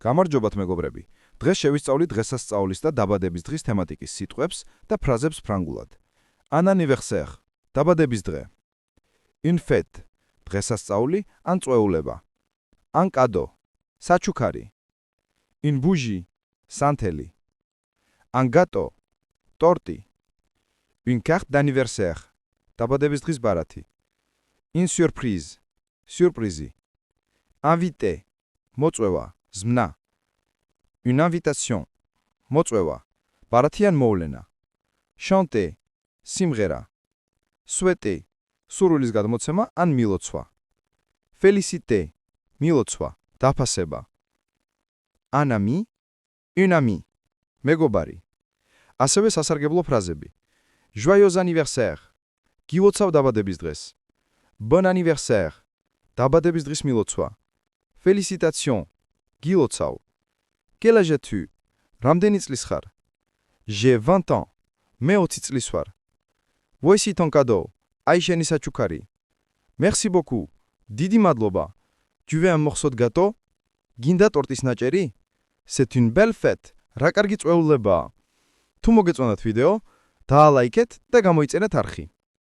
გამარჯობათ მეგობრები. დღეს შევისწავლით დღესასწაულის და დაბადების დღის თემატიკის სიტყვებს და ფრაზებს ფრანგულად. Un anniversaire, დაბადების დღე. Une fête, დღესასწაული ან წვეულება. Un cadeau, საჩუქარი. Une bougie, სანთელი. Un gâteau, ტორტი. Une carte d'anniversaire, დაბადების დღის ბარათი. Une surprise, სიურპრიზი. Invité, მოწვევა, ზმნა. Une invitation, მოწვევა, ბარათიან მოვლენა. Chanter, სიმღერა. Souhaiter, სურვილის გადმოცემა ან მილოცვა. Féliciter, მილოცვა, დაფასება. Un ami, une amie, მეგობარი. ასევე სასარგებლო ფრაზები. Joyeux anniversaire, გილოცავ დაბადების დღეს. Bon anniversaire, დაბადების დღის მილოცვა. Félicitations, გილოცავ. Quel âge as-tu? რამდენი წლის ხარ? J'ai 20 ans, მე 20 წლის ვარ. Voici ton cadeau, აი შენი საჩუქარი. Merci beaucoup, დიდი მადლობა. Tu veux un morceau de gâteau? გინდა ტორტის ნაჭერი? C'est une belle fête, რა კარგი წვეულებაა. თუ მოგეწონათ ვიდეო, დაალაიქეთ და გამოიწერეთ არხი.